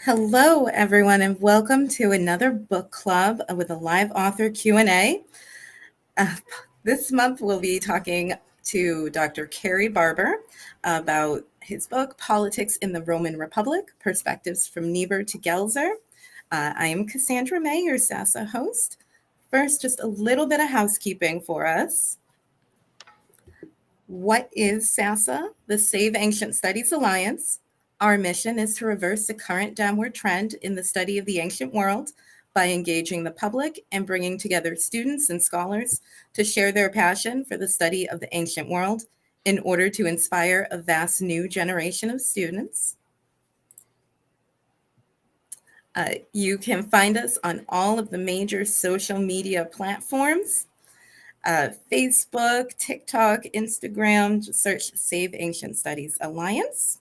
Hello, everyone, and welcome to another book club with a live author Q&A. Uh, this month, we'll be talking to Dr. Cary Barber about his book, Politics in the Roman Republic, Perspectives from Niebuhr to Gelzer. I am Cassandra May, your SASA host. First, just a little bit of housekeeping for us. What is SASA, the Save Ancient Studies Alliance? Our mission is to reverse the current downward trend in the study of the ancient world by engaging the public and bringing together students and scholars to share their passion for the study of the ancient world in order to inspire a vast new generation of students. You can find us on all of the major social media platforms. Facebook, TikTok, Instagram, just search Save Ancient Studies Alliance.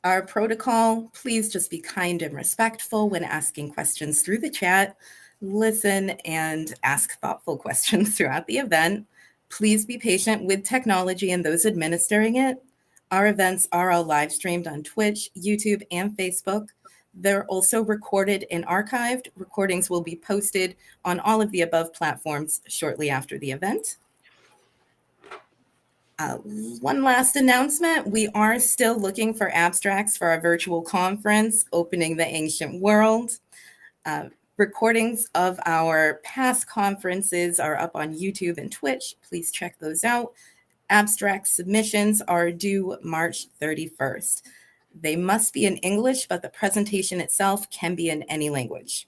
Our protocol, please just be kind and respectful when asking questions through the chat. Listen and ask thoughtful questions throughout the event. Please be patient with technology and those administering it. Our events are all live streamed on Twitch, YouTube, and Facebook. They're also recorded and archived. Recordings will be posted on all of the above platforms shortly after the event. One last announcement. We are still looking for abstracts for our virtual conference, Opening the Ancient World. Recordings of our past conferences are up on YouTube and Twitch. Please check those out. Abstract submissions are due March 31st. They must be in English, but the presentation itself can be in any language.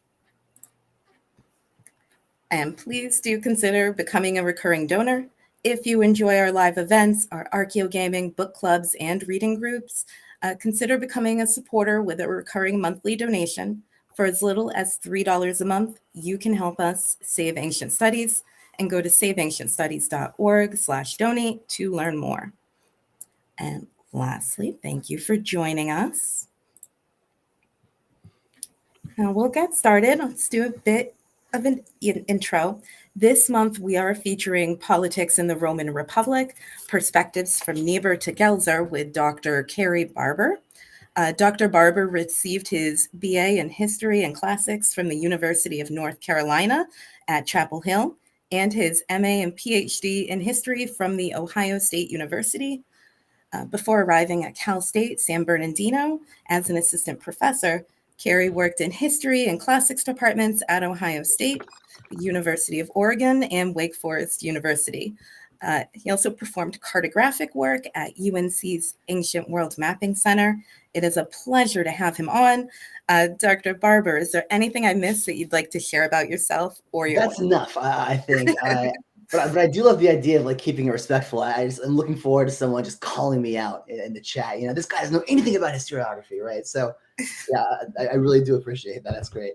And please do consider becoming a recurring donor. If you enjoy our live events, our archaeogaming, book clubs, and reading groups, consider becoming a supporter with a recurring monthly donation. For as little as $3 a month, you can help us save ancient studies, and go to saveancientstudies.org/donate to learn more. And lastly, thank you for joining us. Now we'll get started. Let's do a bit of an intro. This month, we are featuring Politics in the Roman Republic, Perspectives from Niebuhr to Gelzer with Dr. Cary Barber. Dr. Barber received his BA in History and Classics from the University of North Carolina at Chapel Hill, and his MA and PhD in History from the Ohio State University. Before arriving at Cal State San Bernardino as an assistant professor, Cary worked in History and Classics departments at Ohio State, the University of Oregon, and Wake Forest University. He also performed cartographic work at UNC's Ancient World Mapping Center. It is a pleasure to have him on. Dr. Barber, is there anything I missed that you'd like to share about yourself or your That's enough, I think. But I do love the idea of keeping it respectful. I'm looking forward to someone just calling me out in the chat. This guy doesn't know anything about historiography, right? So yeah, I really do appreciate that. That's great.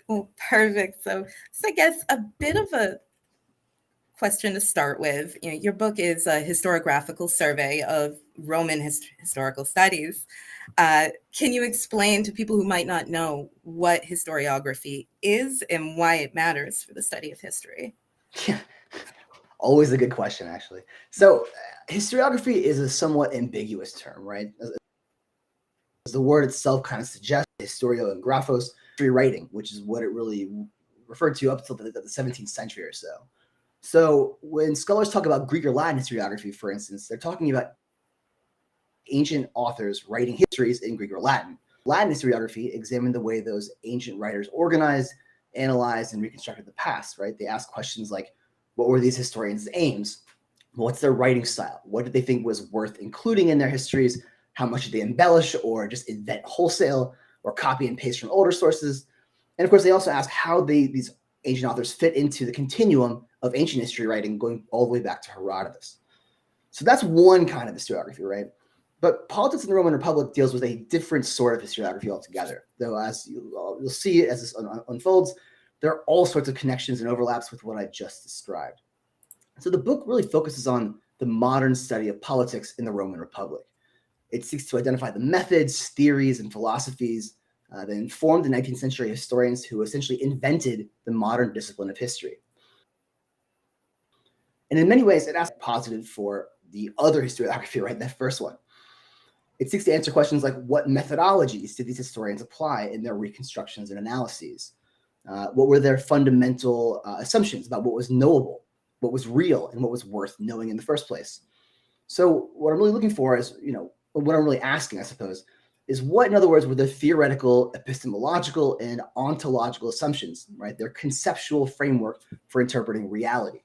Well, perfect. So I guess a bit of a question to start with. Your book is a historiographical survey of Roman historical studies. Can you explain to people who might not know what historiography is and why it matters for the study of history? Yeah, always a good question, actually. So historiography is a somewhat ambiguous term, right? As the word itself kind of suggests, historio and graphos, history writing, which is what it really referred to up until the 17th century or so. So when scholars talk about Greek or Latin historiography, for instance, they're talking about ancient authors writing histories in Greek or Latin. Latin historiography examined the way those ancient writers organized, analyzed, and reconstructed the past, right? They ask questions like, what were these historians' aims? What's their writing style? What did they think was worth including in their histories? How much did they embellish or just invent wholesale or copy and paste from older sources? And of course, they also ask how these ancient authors fit into the continuum of ancient history writing going all the way back to Herodotus. So that's one kind of historiography, right? But Politics in the Roman Republic deals with a different sort of historiography altogether. Though as you'll see as this unfolds, there are all sorts of connections and overlaps with what I just described. So the book really focuses on the modern study of politics in the Roman Republic. It seeks to identify the methods, theories, and philosophies that informed the 19th century historians who essentially invented the modern discipline of history. And in many ways, it asks positive for the other historiography, right? That first one. It seeks to answer questions like what methodologies did these historians apply in their reconstructions and analyses? What were their fundamental assumptions about what was knowable, what was real, and what was worth knowing in the first place? So what I'm really looking for is, what I'm really asking, I suppose, is what, in other words, were the theoretical, epistemological, and ontological assumptions, right? Their conceptual framework for interpreting reality.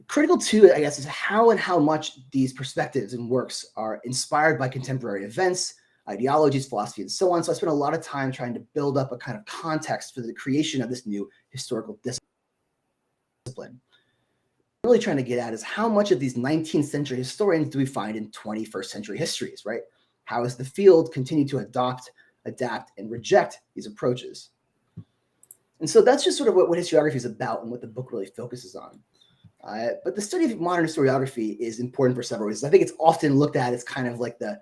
Critical to it, I guess, is how and how much these perspectives and works are inspired by contemporary events, ideologies, philosophy, and so on. So I spent a lot of time trying to build up a kind of context for the creation of this new historical discipline. What I'm really trying to get at is how much of these 19th century historians do we find in 21st century histories, right? How has the field continued to adopt, adapt, and reject these approaches? And so that's just sort of what historiography is about and what the book really focuses on. But the study of modern historiography is important for several reasons. I think it's often looked at as kind of like the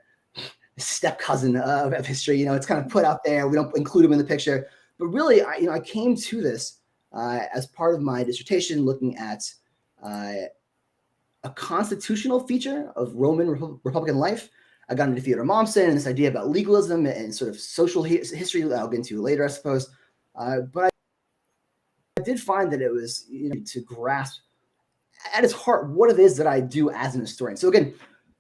step cousin of history. It's kind of put out there. We don't include them in the picture. But really, I came to this as part of my dissertation looking at a constitutional feature of Roman Republican life. I got into Theodore Mommsen and this idea about legalism and sort of social history that I'll get into later, I suppose. But I did find that it was to grasp at its heart what it is that I do as an historian. So again,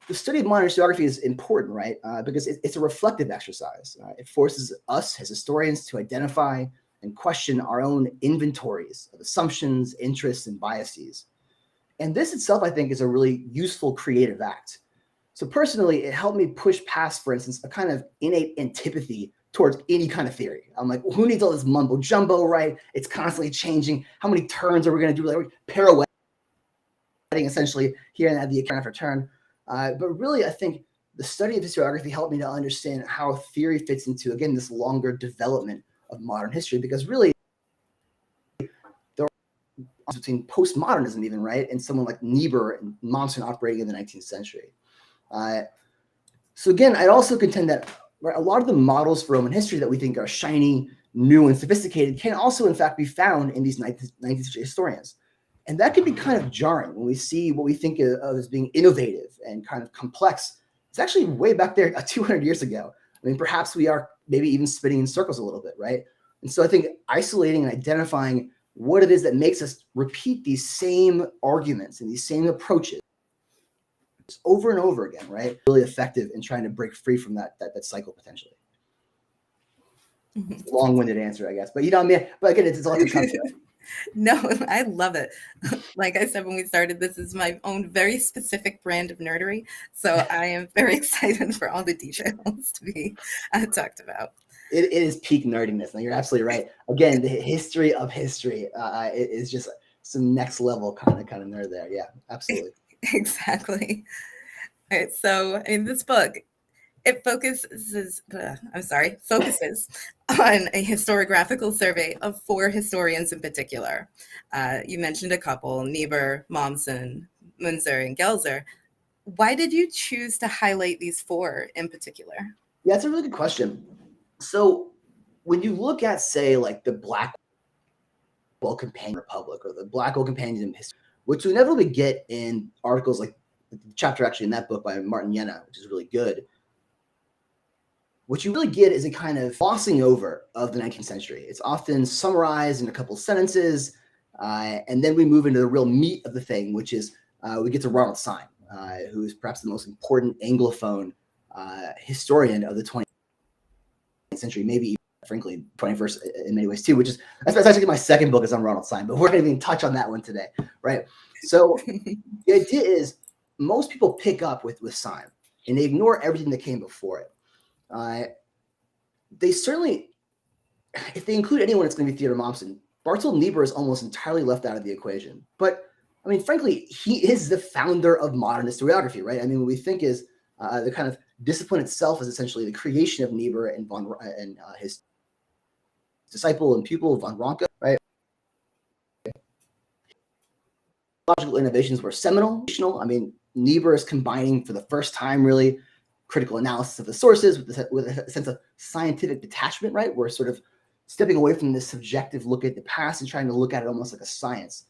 the study of modern historiography is important, right? Because it's a reflective exercise. It forces us as historians to identify and question our own inventories of assumptions, interests, and biases. And this itself, I think, is a really useful creative act. So personally, it helped me push past, for instance, a kind of innate antipathy towards any kind of theory. I'm like, well, who needs all this mumbo jumbo, right? It's constantly changing. How many turns are we going to do? Like pirouetting, essentially, here and the account after turn. But really, I think the study of historiography helped me to understand how theory fits into, again, this longer development of modern history, because really, there are between postmodernism even, right, and someone like Niebuhr and Mommsen operating in the 19th century. So again, I'd also contend that a lot of the models for Roman history that we think are shiny, new, and sophisticated can also, in fact, be found in these 19th century historians. And that can be kind of jarring when we see what we think of as being innovative and kind of complex. It's actually way back there 200 years ago. I mean, perhaps we are maybe even spinning in circles a little bit, right? And so I think isolating and identifying what it is that makes us repeat these same arguments and these same approaches over and over again, right? Really effective in trying to break free from that cycle potentially. Mm-hmm. Long-winded answer, I guess. But I mean, but again, it's a lot to come to. No, I love it. Like I said when we started, this is my own very specific brand of nerdery. So I am very excited for all the details to be talked about. It is peak nerdiness. Now, you're absolutely right. Again, the history of history is just some next level kind of nerd there. Yeah, absolutely. Exactly. All right. So in this book, it focuses on a historiographical survey of 4 historians in particular. You mentioned a couple, Niebuhr, Mommsen, Münzer, and Gelzer. Why did you choose to highlight these 4 in particular? Yeah, that's a really good question. So when you look at, say, like the Blackwell Companion Republic or the Blackwell Companion in History, which we inevitably get in articles like the chapter actually in that book by Martin Jena, which is really good, what you really get is a kind of glossing over of the 19th century. It's often summarized in a couple of sentences, and then we move into the real meat of the thing, which is we get to Ronald Syme, who is perhaps the most important Anglophone historian of the 20th century, maybe even, frankly, 21st in many ways too, which is, that's actually my second book is on Ronald Syme, but we're going to even touch on that one today, right? So the idea is most people pick up with Syme, and they ignore everything that came before it. They certainly, if they include anyone, it's going to be Theodore Mommsen. Barthold Niebuhr is almost entirely left out of the equation. But, I mean, frankly, he is the founder of modern historiography, right? I mean, what we think is the kind of discipline itself is essentially the creation of Niebuhr and his disciple and pupil, von Ranke, right? Logical innovations were seminal. I mean, Niebuhr is combining for the first time, really, critical analysis of the sources with a sense of scientific detachment, right? We're sort of stepping away from this subjective look at the past and trying to look at it almost like a science.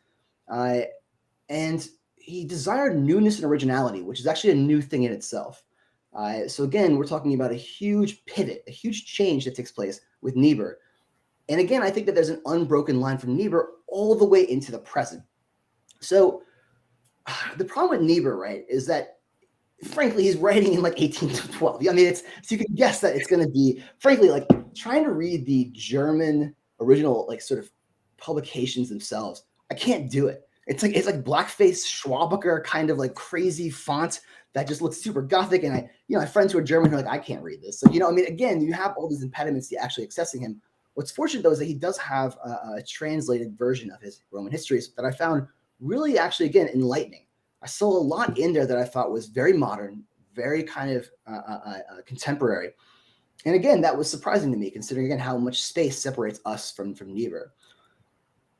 And he desired newness and originality, which is actually a new thing in itself. So again, we're talking about a huge pivot, a huge change that takes place with Niebuhr. And again, I think that there's an unbroken line from Niebuhr all the way into the present. So the problem with Niebuhr, right, is that frankly, he's writing in like 1812. I mean, so you can guess that it's going to be, frankly, like trying to read the German original, like sort of publications themselves. I can't do it. It's like blackface Schwabacher kind of like crazy font that just looks super gothic. And I have friends who are German who are like, I can't read this. So, I mean, again, you have all these impediments to actually accessing him. What's fortunate though is that he does have a translated version of his Roman histories that I found really actually, again, enlightening. I saw a lot in there that I thought was very modern, very kind of contemporary. And again, that was surprising to me, considering, again, how much space separates us from Niebuhr.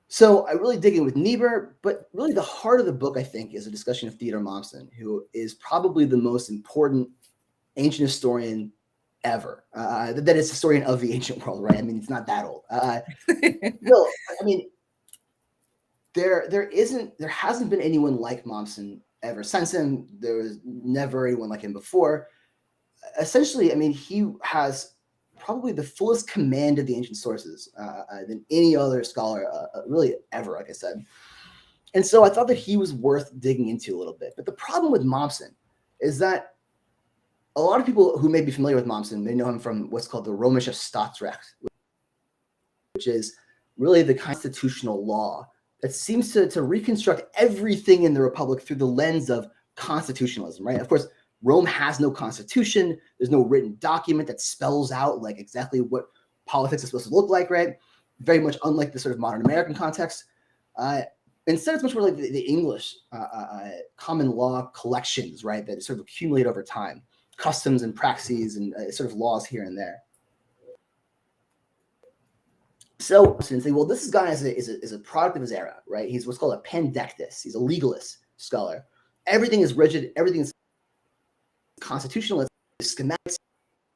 So I really dig in with Niebuhr, but really the heart of the book, I think, is a discussion of Theodor Mommsen, who is probably the most important ancient historian ever. That is historian of the ancient world, right? I mean, it's not that old. No, I mean, there hasn't been anyone like Mommsen ever since him. There was never anyone like him before. Essentially, I mean, he has probably the fullest command of the ancient sources than any other scholar really ever, like I said. And so I thought that he was worth digging into a little bit. But the problem with Mommsen is that a lot of people who may be familiar with Mommsen may know him from what's called the Römische Staatsrecht, which is really the constitutional law that seems to reconstruct everything in the Republic through the lens of constitutionalism, right? Of course, Rome has no constitution. There's no written document that spells out like exactly what politics is supposed to look like, right? Very much unlike the sort of modern American context. Instead, it's much more like the English common law collections, right? That sort of accumulate over time, customs and praxes and sort of laws here and there. So, say, well, this guy is a product of his era, right? He's what's called a pandectus. He's a legalist scholar. Everything is rigid. Everything is constitutional. It's schematics.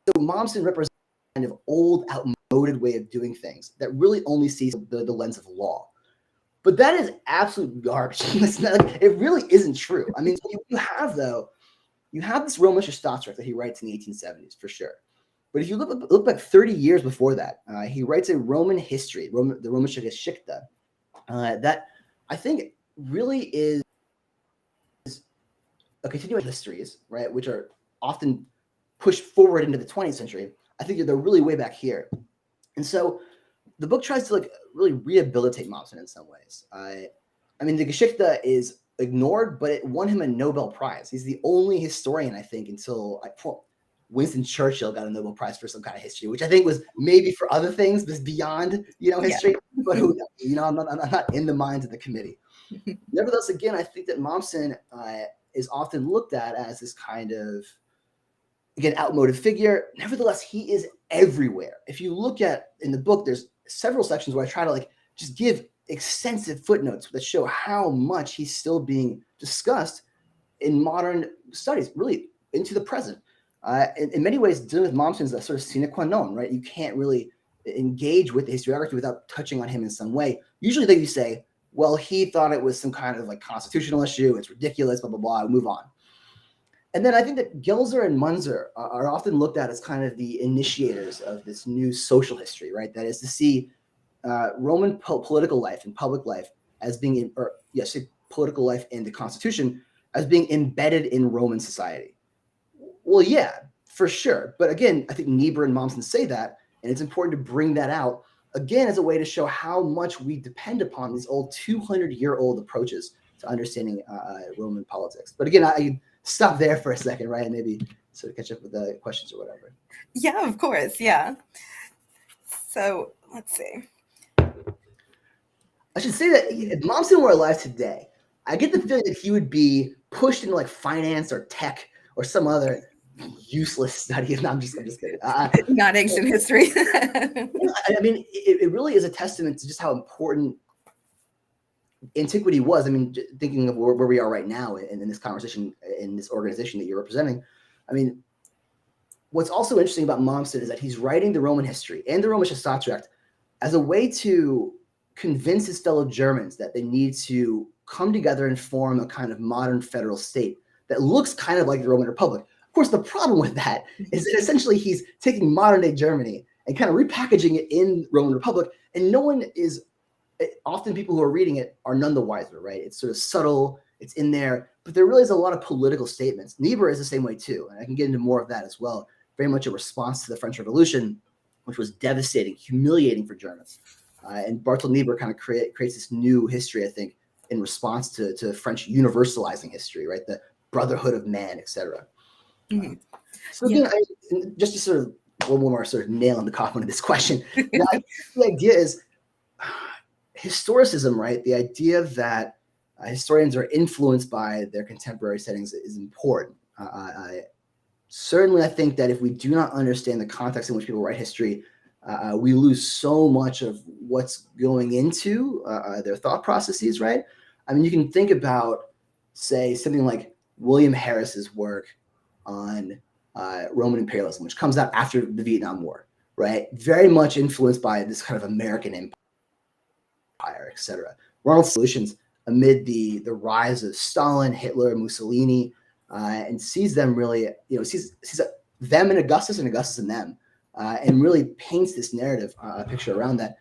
So Mommsen represents a kind of old, outmoded way of doing things that really only sees the lens of law. But that is absolute garbage. It really isn't true. I mean, you have this Römische Staatsrecht that he writes in the 1870s for sure. But if you look back 30 years before that, he writes a Roman history, the Römische Geschichte, that I think really is a continuation of histories, right, which are often pushed forward into the 20th century. I think they're really way back here. And so the book tries to like really rehabilitate Mommsen in some ways. I mean, the Geschichte is ignored, but it won him a Nobel Prize. He's the only historian, I think, until Winston Churchill got a Nobel Prize for some kind of history, which I think was maybe for other things, but beyond, history. Yeah. But who knows? I'm not in the minds of the committee. Nevertheless, again, I think that Mommsen is often looked at as this kind of, again, outmoded figure. Nevertheless, he is everywhere. If you look at in the book, there's several sections where I try to like just give extensive footnotes that show how much he's still being discussed in modern studies, really into the present. In many ways, dealing with Mommsen is a sort of sine qua non, right? You can't really engage with the historiography without touching on him in some way. Usually they say, well, he thought it was some kind of like constitutional issue. It's ridiculous, blah, blah, blah, move on. And then I think that Gelzer and Munzer are often looked at as kind of the initiators of this new social history, right? That is to see Roman political life and public life as being, political life and the Constitution as being embedded in Roman society. Well, yeah, for sure. But again, I think Niebuhr and Mommsen say that, and it's important to bring that out, again, as a way to show how much we depend upon these old 200-year-old approaches to understanding Roman politics. But again, I stop there for a second, right? And maybe sort of catch up with the questions or whatever. Yeah, of course. Yeah. So let's see. I should say that if Mommsen were alive today, I get the feeling that he would be pushed into like finance or tech or some other useless study. No, I'm just kidding. Not ancient history. I mean, it really is a testament to just how important antiquity was. I mean, thinking of where we are right now in this conversation, in this organization that you're representing. I mean, what's also interesting about Mommsen is that he's writing the Roman history and the Römische Staatsrecht as a way to convince his fellow Germans that they need to come together and form a kind of modern federal state that looks kind of like the Roman Republic. Of course, the problem with that is that essentially he's taking modern day Germany and kind of repackaging it in Roman Republic, and no one is, often people who are reading it are none the wiser, right? It's sort of subtle, it's in there, but there really is a lot of political statements. Niebuhr is the same way too, and I can get into more of that as well. Very much a response to the French Revolution, which was devastating, humiliating for Germans. And Bartel Niebuhr kind of creates this new history, I think, in response to French universalizing history, right? The brotherhood of man, etc. Mm-hmm. So again, just to sort of one more sort of nail in the coffin of this question, the idea is historicism, right? The idea that historians are influenced by their contemporary settings is important. Certainly, I think that if we do not understand the context in which people write history, we lose so much of what's going into their thought processes, right? I mean, you can think about, say, something like William Harris's work on Roman imperialism, which comes out after the Vietnam War, right? Very much influenced by this kind of American empire, etc. Ronald's solutions amid the rise of Stalin, Hitler, Mussolini, and sees them really, sees them in Augustus and Augustus in them, and really paints this narrative, picture around that.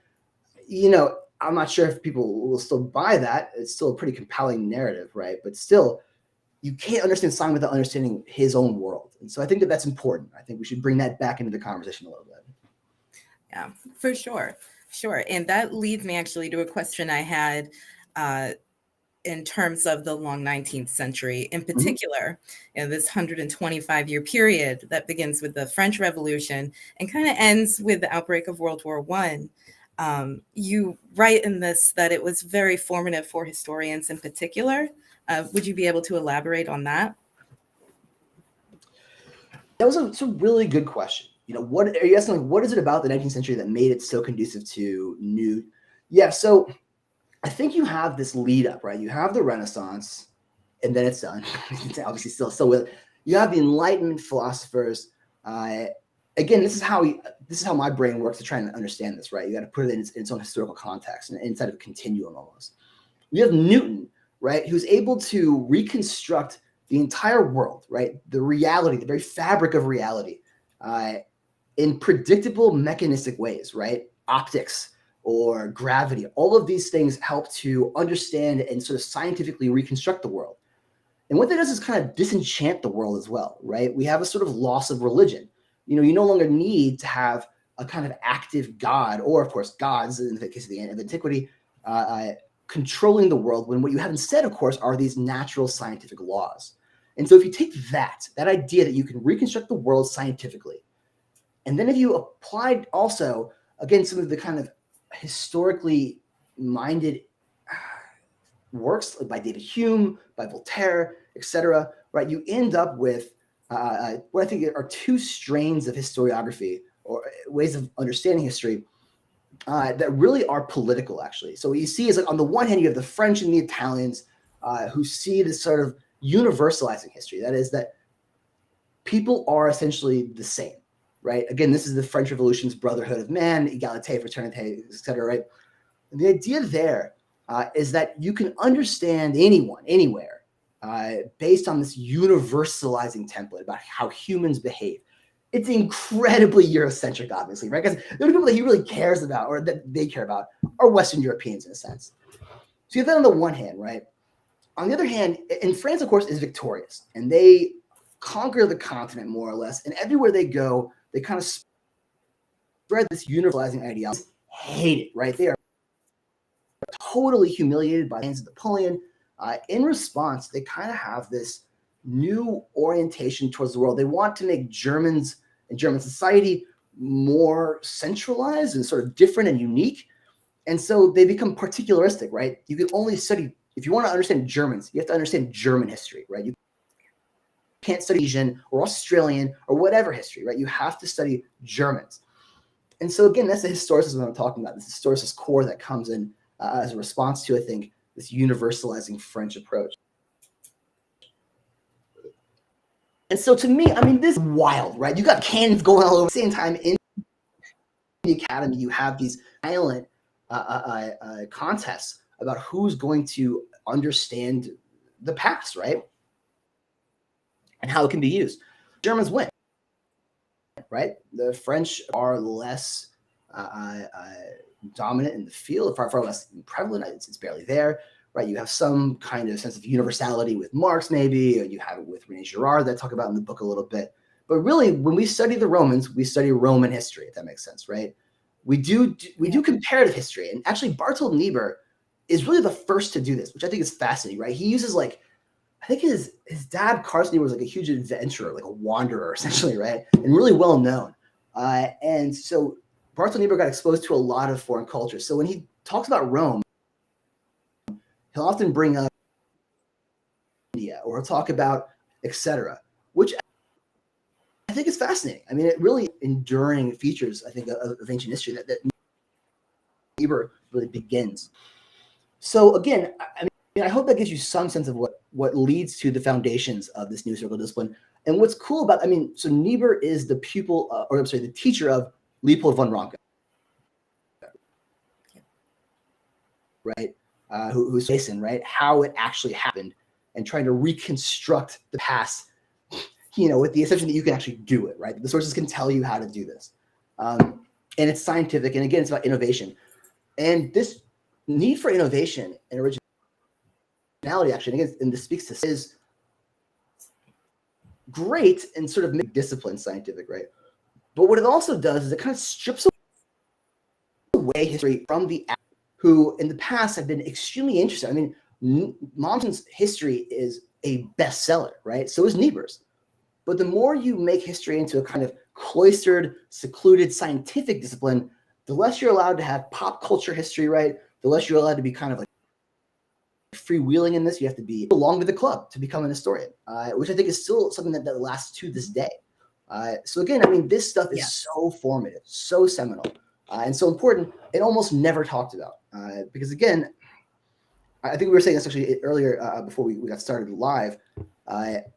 I'm not sure if people will still buy that. It's still a pretty compelling narrative, right? But still, you can't understand Simon without understanding his own world. And so I think that that's important. I think we should bring that back into the conversation a little bit. Yeah, for sure. Sure. And that leads me actually to a question I had in terms of the long 19th century, in particular, this 125-year period that begins with the French Revolution and kind of ends with the outbreak of World War I. You write in this that it was very formative for historians in particular. Would you be able to elaborate on that? That was a really good question. What are you asking? Like, what is it about the 19th century that made it so conducive to new? Yeah, so I think you have this lead up, right? You have the Renaissance, and then it's done. It's obviously still with it. You have the Enlightenment philosophers. Again, this is how my brain works to try and understand this, right? You got to put it in its own historical context and inside of a continuum almost. You have Newton, right, who's able to reconstruct the entire world, right? The reality, the very fabric of reality, in predictable mechanistic ways, right? Optics or gravity, all of these things help to understand and sort of scientifically reconstruct the world. And what that does is kind of disenchant the world as well, right? We have a sort of loss of religion. You no longer need to have a kind of active God, or of course gods in the case of the end of antiquity, controlling the world, when what you have instead, of course, are these natural scientific laws. And so if you take that idea that you can reconstruct the world scientifically, and then if you applied also, again, some of the kind of historically minded works by David Hume, by Voltaire, etc., right, you end up with what I think are two strains of historiography or ways of understanding history that really are political, actually. So what you see is, like, on the one hand, you have the French and the Italians who see this sort of universalizing history. That is, that people are essentially the same, right? Again, this is the French Revolution's brotherhood of man, égalité, fraternité, etc., right? And the idea there is that you can understand anyone, anywhere, based on this universalizing template about how humans behave. It's incredibly Eurocentric, obviously, right? Because the only people that he really cares about, or that they care about, are Western Europeans in a sense. So you have that on the one hand, right? On the other hand, and France, of course, is victorious, and they conquer the continent more or less, and everywhere they go, they kind of spread this universalizing ideology. Hate it, right? They are totally humiliated by the hands of Napoleon. In response, they kind of have this new orientation towards the world. They want to make Germans and German society more centralized and sort of different and unique. And so they become particularistic, right? You can only study, if you want to understand Germans, you have to understand German history, right? You can't study Asian or Australian or whatever history, right? You have to study Germans. And so again, that's the historicism I'm talking about, this historicist core that comes in as a response to, I think, this universalizing French approach. And so to me, I mean, this is wild, right? You got cannons going all over at the same time in the academy. You have these violent contests about who's going to understand the past, right? And how it can be used. Germans win, right? The French are less dominant in the field, far less prevalent. It's barely there, right? You have some kind of sense of universality with Marx, maybe, or you have it with René Girard that I talk about in the book a little bit. But really, when we study the Romans, we study Roman history, if that makes sense, right? We do comparative history. And actually, Barthold Niebuhr is really the first to do this, which I think is fascinating, right? He uses I think his dad, Carson Niebuhr, was like a huge adventurer, like a wanderer, essentially, right? And really well known. And so Barthold Niebuhr got exposed to a lot of foreign cultures. So when he talks about Rome, he'll often bring up India, or he'll talk about etc., which I think is fascinating. I mean, it really enduring features, I think, of ancient history that Niebuhr really begins. So again, I hope that gives you some sense of what leads to the foundations of this new historical discipline. And what's cool about, so Niebuhr is the pupil, the teacher of Leopold von Ranke, right? Who's facing, right, how it actually happened and trying to reconstruct the past, with the assumption that you can actually do it, right? The sources can tell you how to do this. And it's scientific. And again, it's about innovation. And this need for innovation and originality, actually, and this speaks to is great and sort of make discipline scientific, right? But what it also does is it kind of strips away history from the who in the past have been extremely interested. I mean, Mommsen's history is a bestseller, right? So is Niebuhr's. But the more you make history into a kind of cloistered, secluded scientific discipline, the less you're allowed to have pop culture history, right? The less you're allowed to be kind of like freewheeling in this. You have to belong to the club to become an historian, which I think is still something that lasts to this day. So again, this stuff is so formative, so seminal, and so important. It almost never talked about because, again, I think we were saying this actually earlier before we got started live.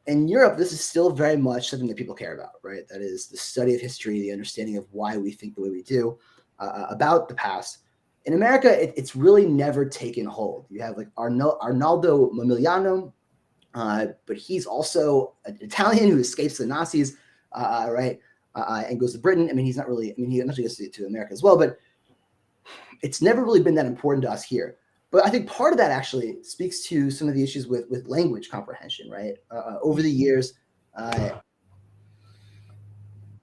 In Europe, this is still very much something that people care about, right? That is the study of history, the understanding of why we think the way we do about the past. In America, it's really never taken hold. You have like Arnaldo Mamigliano, but he's also an Italian who escapes the Nazis, right? And goes to Britain. He eventually goes to America as well, but it's never really been that important to us here. But I think part of that actually speaks to some of the issues with language comprehension, right? Over the years,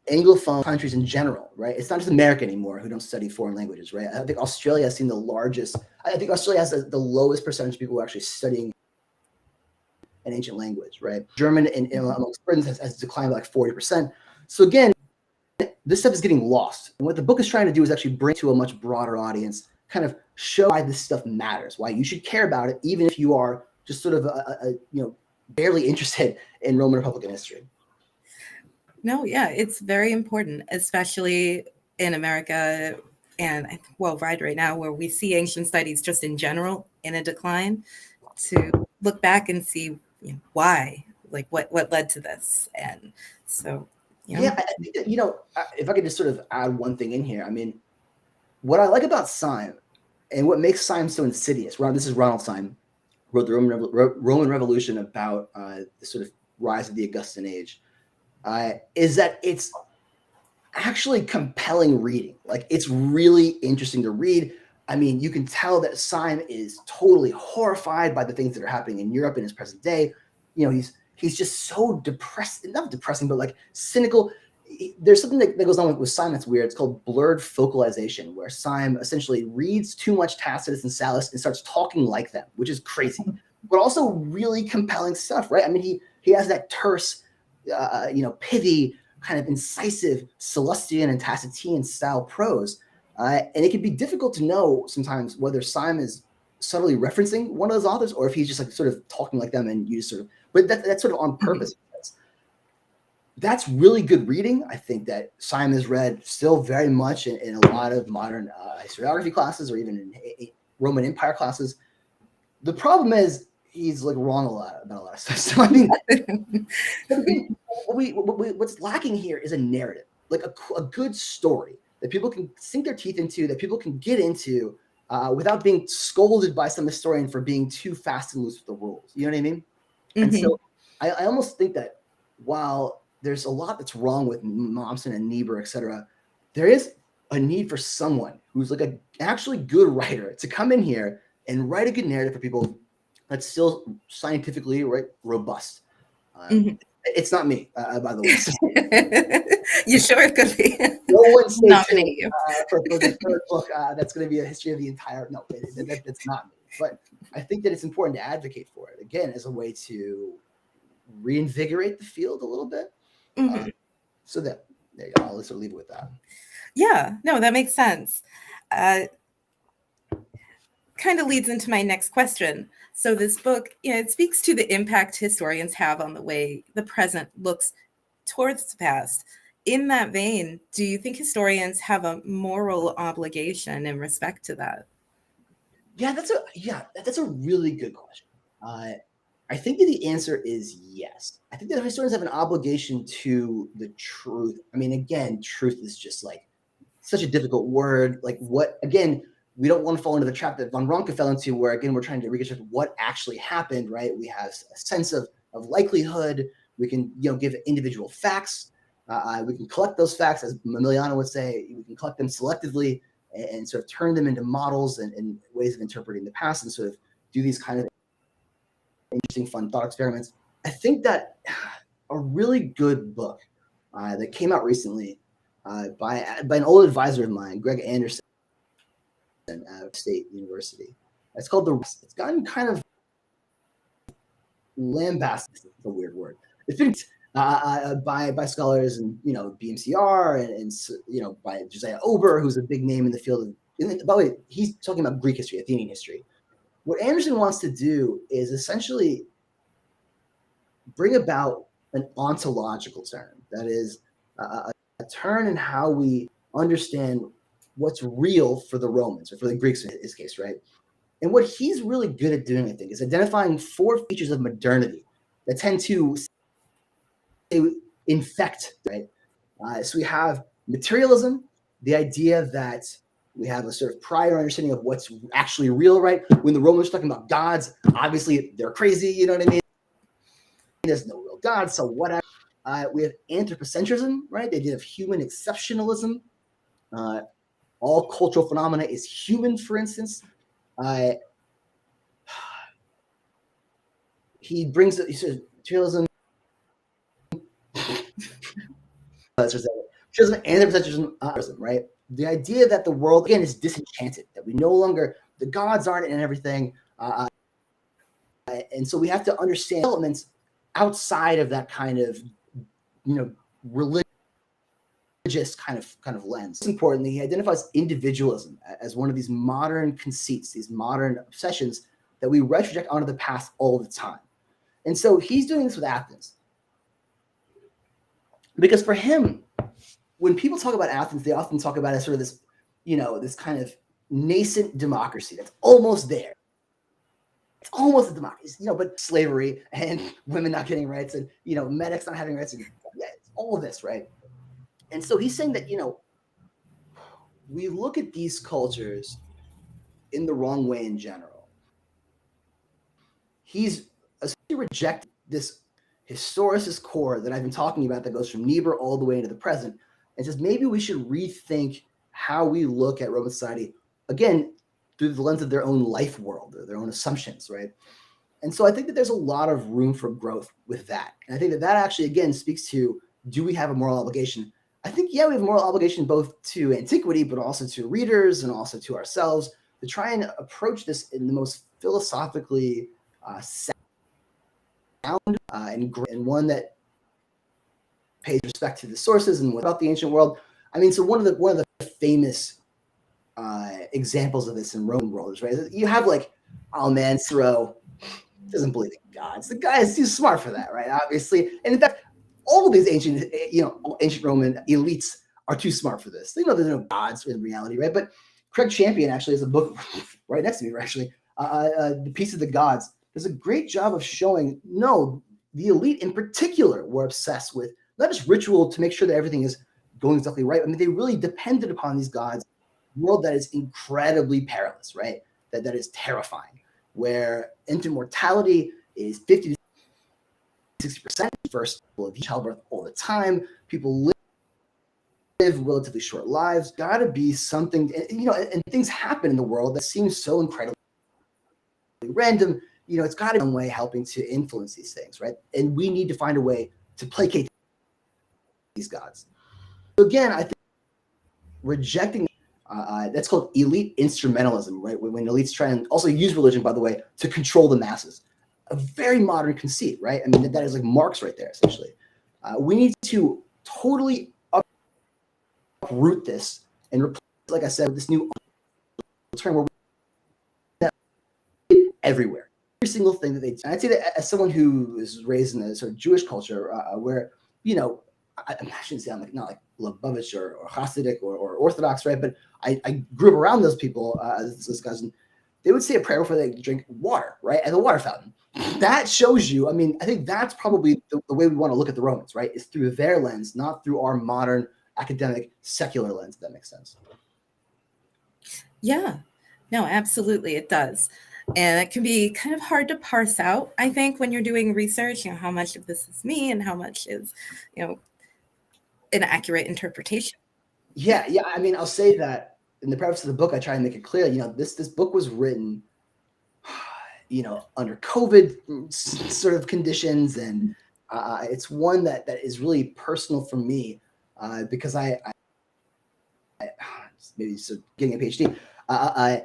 Anglophone countries in general, right? It's not just America anymore who don't study foreign languages, right? I think Australia has seen the largest. I think Australia has the lowest percentage of people who are actually studying an ancient language, right? German amongst Britons has declined by like 40%. So again, this stuff is getting lost. And what the book is trying to do is actually bring to a much broader audience, kind of show why this stuff matters, why you should care about it, even if you are just sort of barely interested in Roman Republican history. No, yeah, it's very important, especially in America and worldwide right now, where we see ancient studies just in general in a decline, to look back and see why, like what led to this. And so, yeah, I think that, if I could just sort of add one thing in here, what I like about Syme and what makes Syme so insidious, this is Ronald Syme, wrote the Roman Revolution about the sort of rise of the Augustan age, is that it's actually compelling reading. Like, it's really interesting to read. You can tell that Syme is totally horrified by the things that are happening in Europe in his present day. He's just so not depressing, but like cynical. There's something that goes on with Syme that's weird. It's called blurred focalization, where Syme essentially reads too much Tacitus and Sallust and starts talking like them, which is crazy, but also really compelling stuff, right? He has that terse, pithy, kind of incisive Sallustian and Tacitean style prose, and it can be difficult to know sometimes whether Syme is subtly referencing one of those authors or if he's just like sort of talking like them and you just sort of, but that's sort of on purpose. That's really good reading. I think that Syme is read still very much in a lot of modern historiography classes or even in Roman Empire classes. The problem is he's like wrong about a lot of stuff. So what's lacking here is a narrative, like a good story that people can sink their teeth into, that people can get into without being scolded by some historian for being too fast and loose with the rules. You know what I mean? Mm-hmm. And so I almost think that while there's a lot that's wrong with Mommsen and Niebuhr, etc. There is a need for someone who's like an actually good writer to come in here and write a good narrative for people that's still scientifically robust. It's not me, by the way. You sure it could be? No one stay Nominate tuned you. for the third book. That's going to be a history of the entire. No, that's not me. But I think that it's important to advocate for it again as a way to reinvigorate the field a little bit. So that there you go. I'll just leave it with that. Yeah, no, that makes sense. Kind of leads into my next question. So this book, it speaks to the impact historians have on the way the present looks towards the past. In that vein, do you think historians have a moral obligation in respect to that? Yeah, that's a really good question. I think that the answer is yes. I think that historians have an obligation to the truth. I mean, again, truth is just like such a difficult word. Like what, again, we don't want to fall into the trap that von Ranke fell into where, again, we're trying to reconstruct what actually happened, right? We have a sense of likelihood. We can, give individual facts. We can collect those facts, as Emiliano would say. We can collect them selectively and sort of turn them into models and ways of interpreting the past and sort of do these kind of interesting, fun thought experiments. I think that a really good book that came out recently by an old advisor of mine, Greg Anderson, at State University. It's called It's gotten kind of lambasted. It's a weird word. It's been by scholars and BMCR and by Josiah Ober, who's a big name in the field of. By the way, he's talking about Greek history, Athenian history. What Anderson wants to do is essentially bring about an ontological turn. That is a turn in how we understand what's real for the Romans, or for the Greeks in his case, right? And what he's really good at doing, I think, is identifying 4 features of modernity that tend to infect, right? So we have materialism, the idea that we have a sort of prior understanding of what's actually real, right? When the Romans are talking about gods, obviously they're crazy, you know what I mean? There's no real God, so whatever. We have anthropocentrism, right? The idea of human exceptionalism. All cultural phenomena is human, for instance. He brings he says materialism. Anthropocentrism, right? The idea that the world again is disenchanted, that we no longer, the gods aren't in everything, and so we have to understand elements outside of that kind of religious kind of lens. Importantly, he identifies individualism as one of these modern conceits, these modern obsessions that we retroject onto the past all the time. And so he's doing this with Athens. Because for him, when people talk about Athens, they often talk about it as sort of this, this kind of nascent democracy that's almost there. It's almost a democracy, but slavery and women not getting rights and, medics not having rights and all of this, right? And so he's saying that, we look at these cultures in the wrong way in general. He's essentially rejected this historicist core that I've been talking about that goes from Niebuhr all the way into the present and says maybe we should rethink how we look at Roman society, again, through the lens of their own life world or their own assumptions, right? And so I think that there's a lot of room for growth with that. And I think that actually, again, speaks to, do we have a moral obligation? I think, we have a moral obligation both to antiquity, but also to readers and also to ourselves to try and approach this in the most philosophically sound and one that pays respect to the sources and about the ancient world. I mean, so one of the famous examples of this in Roman world is, right, you have like, oh man, Cicero doesn't believe in gods. The guy is too smart for that, right? Obviously, and in fact, all of these ancient Roman elites are too smart for this. They know there's no gods in reality, right? But Craig Champion actually has a book right next to me, actually, The Peace of the Gods. Does a great job of showing, no, the elite in particular were obsessed with not just ritual to make sure that everything is going exactly right. I mean, they really depended upon these gods. A world that is incredibly perilous, right? That is terrifying, where infant mortality is 50 60%, first of childbirth all the time. People live relatively short lives. Got to be something, and things happen in the world that seem so incredibly random. It's got to be some way helping to influence these things, right? And we need to find a way to placate these gods. So again, I think rejecting that's called elite instrumentalism, right? When elites try and also use religion, by the way, to control the masses. A very modern conceit, right? I mean, that is like Marx right there, essentially. We need to totally uproot this and replace, like I said, with this new term where we everywhere. Every single thing that they do. And I'd say that as someone who is raised in a sort of Jewish culture where, I shouldn't say I'm not like Lubavitch or Hasidic or Orthodox, right? But I grew up around those people, this cousin. They would say a prayer before they drink water, right? At the water fountain. That shows you, I think that's probably the way we want to look at the Romans, right? Is through their lens, not through our modern academic secular lens, if that makes sense. Yeah, no, absolutely it does. And it can be kind of hard to parse out, I think, when you're doing research, how much of this is me and how much is, an accurate interpretation. Yeah. I mean, I'll say that in the preface of the book, I try and make it clear, this book was written, under COVID sort of conditions. And it's one that is really personal for me because I maybe so getting a PhD, I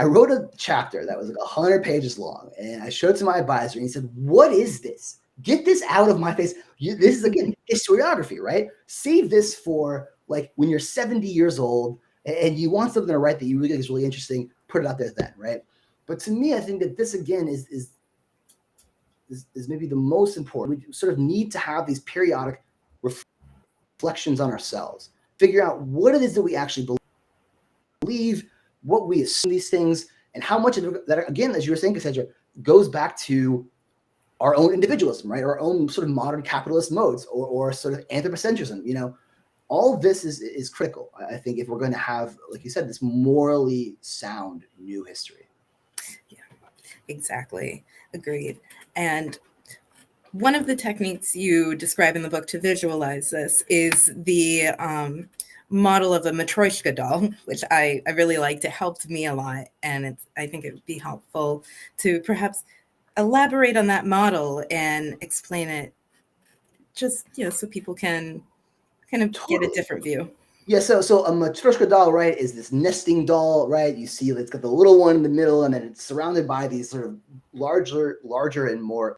wrote a chapter that was like 100 pages long, and I showed it to my advisor, and he said, "What is this? Get this out of my face. This is, again, historiography, right? Save this for like when you're 70 years old and you want something to write that you really think is really interesting, put it out there then, right?" But to me, I think that this, again, is maybe the most important. We sort of need to have these periodic reflections on ourselves, figure out what it is that we actually believe, what we assume these things, and how much of that, again, as you were saying, Cassandra, goes back to our own individualism, right? Our own sort of modern capitalist modes or sort of anthropocentrism. All of this is critical, I think, if we're going to have, like you said, this morally sound new history. Yeah, exactly. Agreed. And one of the techniques you describe in the book to visualize this is the model of a Matryoshka doll, which I really liked. It helped me a lot. And I think it would be helpful to perhaps elaborate on that model and explain it just, so people can kind of get a different view. Yeah, so a Matryoshka doll, right, is this nesting doll, right? You see it's got the little one in the middle, and then it's surrounded by these sort of larger and more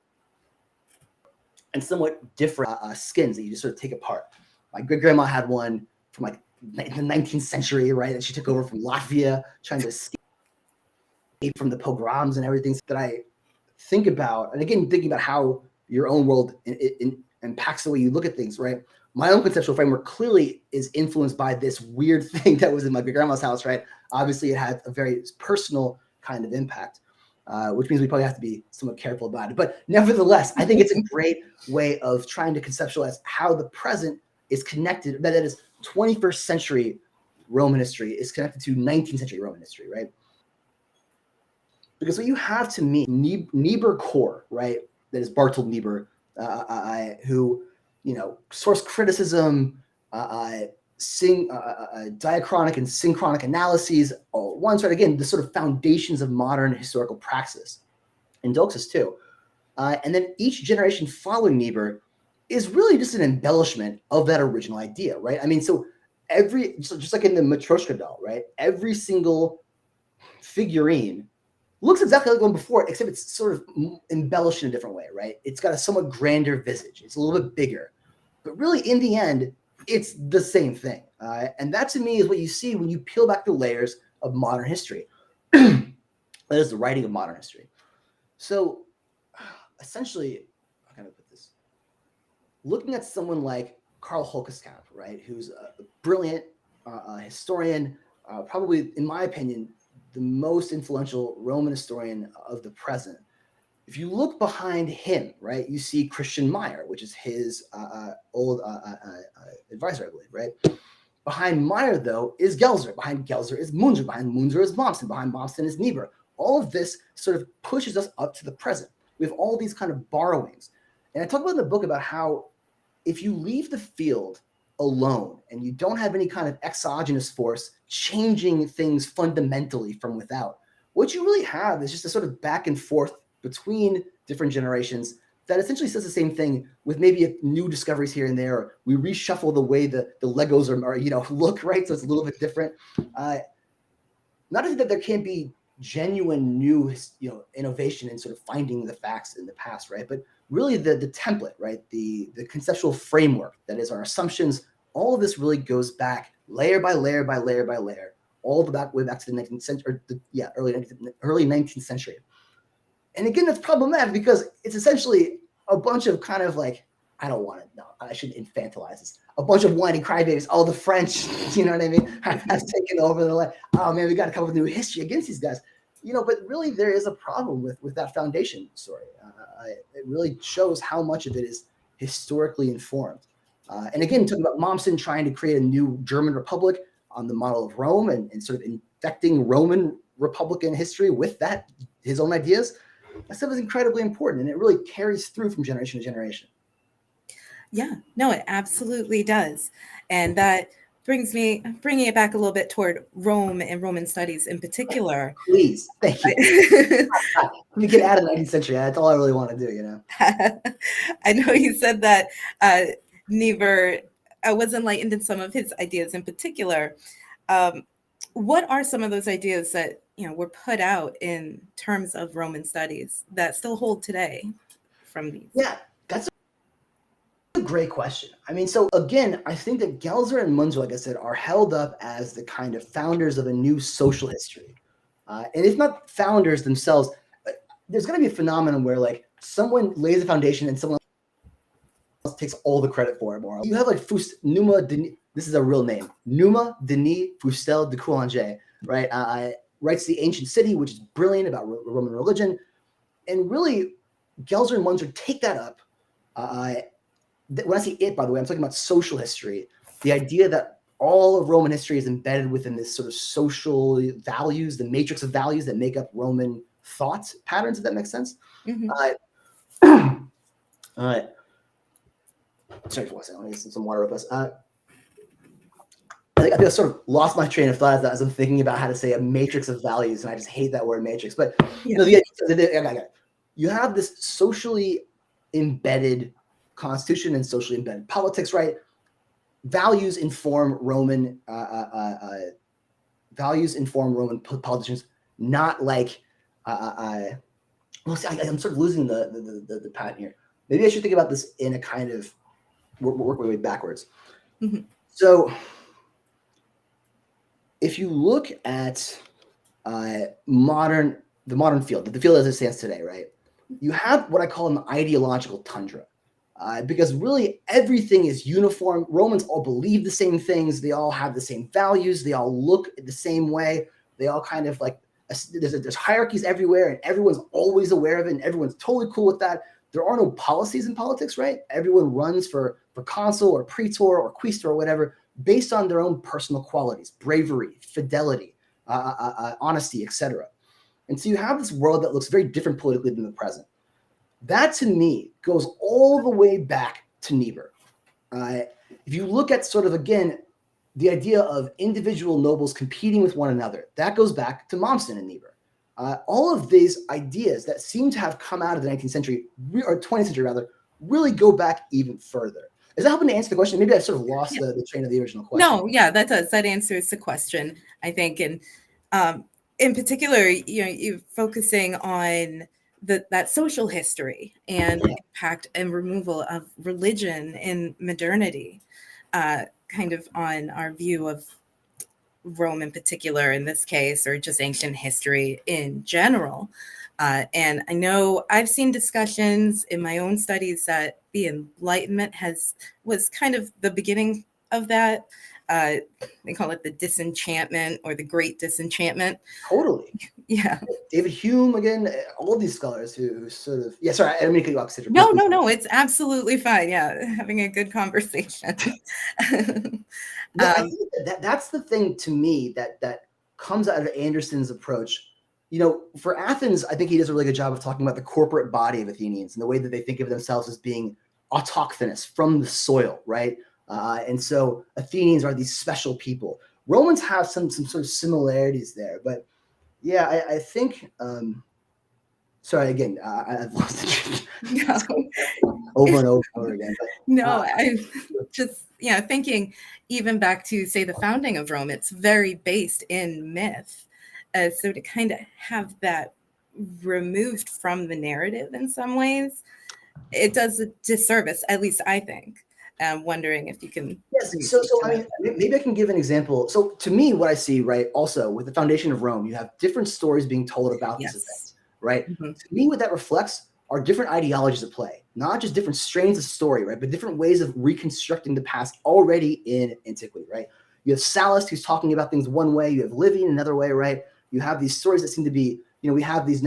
and somewhat different skins that you just sort of take apart. My great-grandma had one from like the 19th century, right, that she took over from Latvia, trying to escape from the pogroms and everything that I think about. And again, thinking about how your own world impacts the way you look at things, right? My own conceptual framework clearly is influenced by this weird thing that was in my grandma's house, right? Obviously, it had a very personal kind of impact, which means we probably have to be somewhat careful about it. But nevertheless, I think it's a great way of trying to conceptualize how the present is connected, that is 21st century Roman history is connected to 19th century Roman history, right? Because what you have to me, Niebuhr core, right? That is Bartold Niebuhr, who, source criticism, diachronic and synchronic analyses, all at once, right? Again, the sort of foundations of modern historical praxis, and Doxus too. And then each generation following Niebuhr is really just an embellishment of that original idea, right? I mean, so just like in the Matryoshka doll, right? Every single figurine looks exactly like one before, except it's sort of embellished in a different way, right? It's got a somewhat grander visage. It's a little bit bigger. But really, in the end, it's the same thing. And that, to me, is what you see when you peel back the layers of modern history. That is the writing of modern history. So, essentially, how can I put this? Looking at someone like Karl Holkeskamp, right, who's a brilliant historian, probably, in my opinion, the most influential Roman historian of the present. If you look behind him, right, you see Christian Meyer, which is his old advisor, I believe, right? Behind Meyer, though, is Gelzer. Behind Gelzer is Munzer. Behind Munzer is Mommsen. Behind Mommsen is Niebuhr. All of this sort of pushes us up to the present. We have all these kind of borrowings. And I talk about in the book about how if you leave the field alone and you don't have any kind of exogenous force changing things fundamentally from without, what you really have is just a sort of back and forth between different generations that essentially says the same thing with maybe new discoveries here and there. We reshuffle the way the Legos are look, right? So it's a little bit different. Not only that there can't be genuine new, innovation in sort of finding the facts in the past, right? But really the template, right? The conceptual framework that is our assumptions. All of this really goes back layer by layer by layer by layer, all the way back to the 19th century, early 19th century. And again, that's problematic because it's essentially a bunch of kind of like, I shouldn't infantilize this. A bunch of whiny crybabies. Oh, the French, you know what I mean, has taken over. They're like, oh man, we got to come up with new history against these guys. But really there is a problem with that foundation story. It really shows how much of it is historically informed. And again, talking about Mommsen trying to create a new German republic on the model of Rome and sort of infecting Roman Republican history with that, his own ideas, that stuff is incredibly important. And it really carries through from generation to generation. Yeah, no, it absolutely does. And that bringing it back a little bit toward Rome and Roman studies in particular. Please, thank you. We get out of the 19th century. That's all I really want to do, I know you said that Niebuhr was enlightened in some of his ideas in particular. What are some of those ideas that were put out in terms of Roman studies that still hold today from these? Yeah, that's a great question. I mean, so again, I think that Gelzer and Munzer, like I said, are held up as the kind of founders of a new social history. And if not founders themselves, there's going to be a phenomenon where like someone lays the foundation and someone else takes all the credit for it more. You have like Numa Denis, this is a real name, Numa Denis Fustel de Coulanger, right? Writes The Ancient City, which is brilliant about Roman religion. And really, Gelzer and Munzer take that up. When I say it, by the way, I'm talking about social history. The idea that all of Roman history is embedded within this sort of social values, the matrix of values that make up Roman thought patterns, if that makes sense. Mm-hmm. Sorry for one second. I want to get some water with us. I think I sort of lost my train of thought as I'm thinking about how to say a matrix of values, and I just hate that word matrix. But you have this socially embedded constitution and socially embedded politics, right? Values inform Roman politicians, not like I'm sort of losing the pattern here. Maybe I should think about this in a kind of work my way backwards. Mm-hmm. So if you look at the modern field, the field as it stands today, right? You have what I call an ideological tundra. Because really everything is uniform. Romans all believe the same things. They all have the same values. They all look the same way. They all kind of like, there's hierarchies everywhere and everyone's always aware of it and everyone's totally cool with that. There are no policies in politics, right? Everyone runs for consul or praetor or quaestor or whatever based on their own personal qualities, bravery, fidelity, honesty, etc. And so you have this world that looks very different politically than the present. That to me goes all the way back to Niebuhr. If you look at sort of, again, the idea of individual nobles competing with one another, that goes back to Mommsen and Niebuhr. All of these ideas that seem to have come out of the 19th century, or 20th century rather, really go back even further. Is that helping to answer the question? Maybe I've sort of lost the train of the original question. No, yeah, that does. That answers the question, I think. And in particular, you're focusing on that social history and impact and removal of religion in modernity, kind of on our view of Rome in particular in this case, or just ancient history in general. And I know I've seen discussions in my own studies that the Enlightenment was kind of the beginning of that. They call it the disenchantment or the Great Disenchantment. Totally. Yeah. David Hume, again, all these scholars who sort of, sorry, I didn't mean to cut you off. No, it's absolutely fine. Yeah, having a good conversation. I think that's the thing to me that comes out of Anderson's approach For Athens, I think he does a really good job of talking about the corporate body of Athenians and the way that they think of themselves as being autochthonous from the soil, right? And so Athenians are these special people. Romans have some sort of similarities there, but yeah, I think. Sorry, again, I've lost it. No. over and over again. But, no, I'm just thinking even back to, say, the founding of Rome. It's very based in myth, so to kind of have that removed from the narrative in some ways, it does a disservice. At least I think. I'm wondering if you can. Yes. So I mean, maybe I can give an example. So to me, what I see, right, also with the foundation of Rome, you have different stories being told about these events, right? To me, what that reflects are different ideologies at play, not just different strains of story, right, but different ways of reconstructing the past already in antiquity, right? You have Sallust, who's talking about things one way. You have Livy another way, right? You have these stories that seem to be, we have these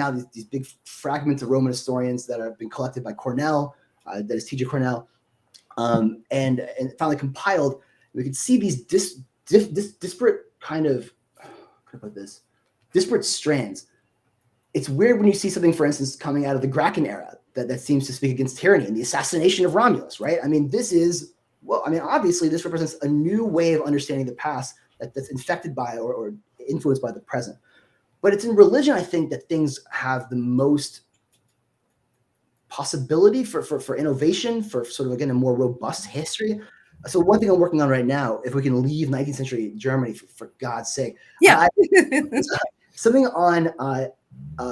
big fragments of Roman historians that have been collected by Cornell, that is T.J. Cornell, and finally compiled. We can see these disparate kind of, how can I put this, disparate strands. It's weird when you see something, for instance, coming out of the Gracchan era that seems to speak against tyranny and the assassination of Romulus, right? I mean, obviously this represents a new way of understanding the past that's infected by or influenced by the present. But it's in religion, I think, that things have the most possibility for innovation, for sort of, again, a more robust history. So one thing I'm working on right now, if we can leave 19th century Germany, for God's sake, something on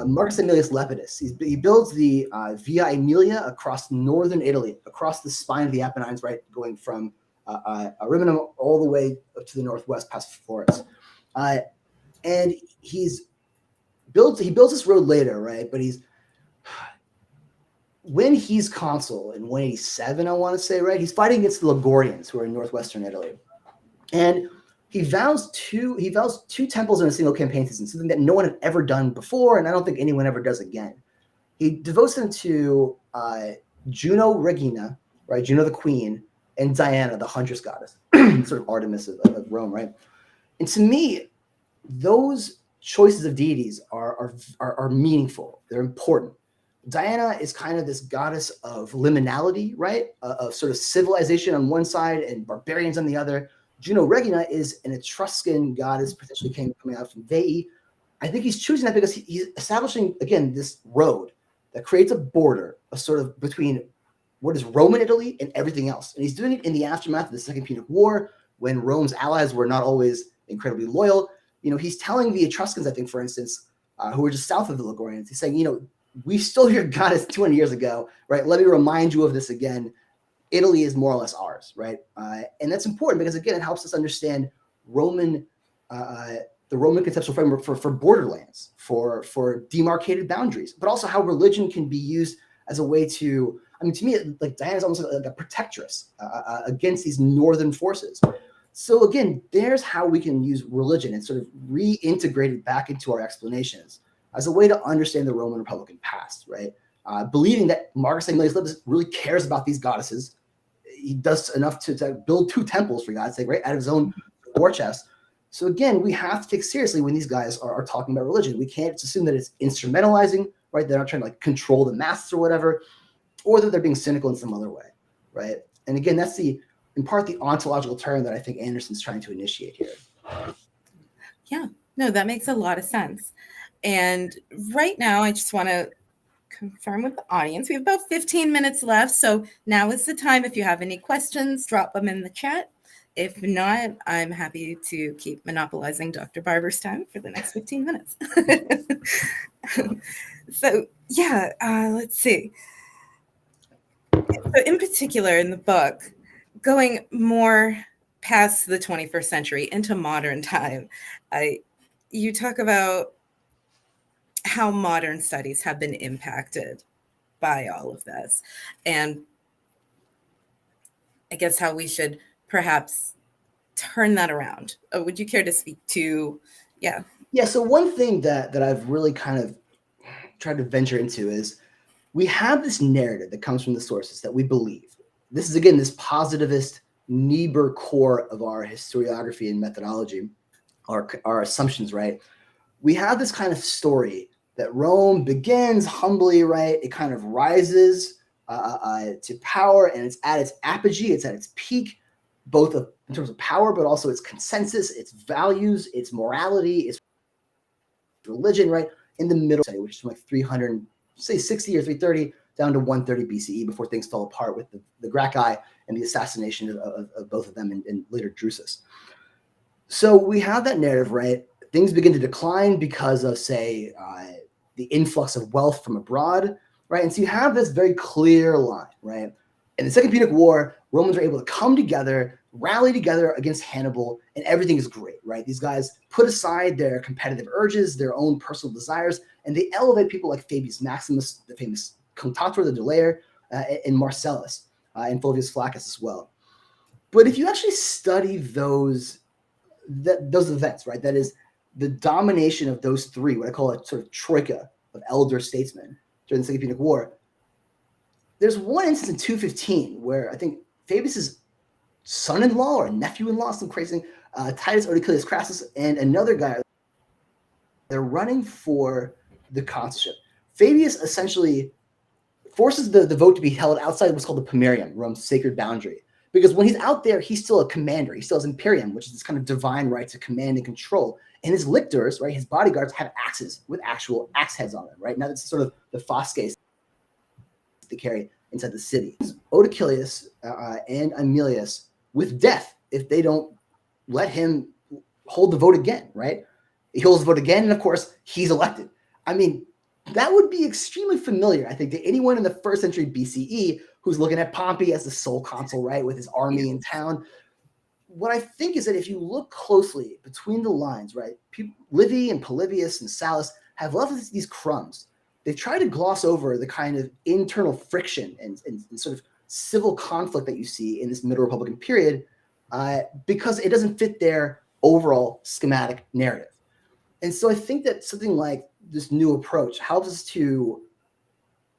Marcus Aemilius Lepidus. He builds the Via Aemilia across northern Italy, across the spine of the Apennines, right, going from Ariminum all the way up to the northwest past Florence. And he builds this road later, right? But when he's consul in 187, I want to say, right, he's fighting against the Ligurians, who are in northwestern Italy, and he vows two temples in a single campaign season, something that no one had ever done before, and I don't think anyone ever does again. He devotes them to Juno Regina, right, Juno the queen, and Diana, the huntress goddess, sort of Artemis of Rome, right? And to me, those choices of deities are meaningful. They're important. Diana is kind of this goddess of liminality, right? Of sort of civilization on one side and barbarians on the other. Juno Regina is an Etruscan goddess, potentially coming out from Veii. I think he's choosing that because he's establishing, again, this road that creates a border, a sort of between what is Roman Italy and everything else. And he's doing it in the aftermath of the Second Punic War, when Rome's allies were not always incredibly loyal. He's telling the Etruscans, I think, for instance, who were just south of the Ligurians, he's saying, we stole your goddess 200 years ago, right? Let me remind you of this again. Italy is more or less ours, right? And that's important because, again, it helps us understand the Roman conceptual framework for borderlands, for demarcated boundaries, but also how religion can be used as a way to, to me, like Diana's almost like a protectress against these northern forces. So again, there's how we can use religion and sort of reintegrate it back into our explanations as a way to understand the Roman Republican past, right? Believing that Marcus Aemilius Lepidus really cares about these goddesses. He does enough to build 2 temples, for God's sake, right, out of his own war chest. So again, we have to take seriously when these guys are talking about religion. We can't just assume that it's instrumentalizing, right? They're not trying to control the masses or whatever, or that they're being cynical in some other way, right? And again, that's in part the ontological turn that I think Anderson's trying to initiate here. Yeah, no, that makes a lot of sense. And right now, I just want to confirm with the audience. We have about 15 minutes left. So now is the time. If you have any questions, drop them in the chat. If not, I'm happy to keep monopolizing Dr. Barber's time for the next 15 minutes. So yeah, let's see. So in particular in the book, going more past the 21st century into modern time, you talk about how modern studies have been impacted by all of this, and I guess how we should perhaps turn that around. Would you care to speak to? Yeah. So one thing that I've really kind of tried to venture into is we have this narrative that comes from the sources that we believe. This is, again, this positivist Niebuhr core of our historiography and methodology, our assumptions, right? we have this kind of story that Rome begins humbly, right? It kind of rises to power, and it's at its apogee, it's at its peak, both in terms of power, but also its consensus, its values, its morality, its religion, right? In the middle, which is from like 300, say 60 or 330 down to 130 BCE before things fell apart with the Gracchi and the assassination of both of them and later Drusus. So we have that narrative, right? Things begin to decline because of, say, the influx of wealth from abroad, right? And so you have this very clear line, right? In the Second Punic War, Romans are able to come together, rally together against Hannibal, and everything is great, right? These guys put aside their competitive urges, their own personal desires, and they elevate people like Fabius Maximus, the famous Contator, the Delayer, and Marcellus, and Fulvius Flaccus as well. But if you actually study those events, right, that is the domination of those three, what I call a sort of troika of elder statesmen during the Second Punic War, there's one instance in 215 where I think Fabius's son-in-law or nephew-in-law, some crazy thing, Titus Oedicilius Crassus, and another guy, they're running for the consulship. Fabius essentially forces the vote to be held outside what's called the Pomerium, Rome's sacred boundary. Because when he's out there, he's still a commander. He still has imperium, which is this kind of divine right to command and control. And his lictors, right, his bodyguards have axes with actual axe heads on them, right? Now that's sort of the fasces they carry inside the city. Oedicilius and Aemilius with death if they don't let him hold the vote again, right? He holds the vote again, and of course, he's elected. I mean, that would be extremely familiar, I think, to anyone in the first century BCE who's looking at Pompey as the sole consul, right, with his army in town. What I think is that if you look closely between the lines, right, Livy and Polybius and Sallust have left these crumbs. They've tried to gloss over the kind of internal friction and sort of civil conflict that you see in this Middle Republican period because it doesn't fit their overall schematic narrative. And so I think that something like this new approach helps us to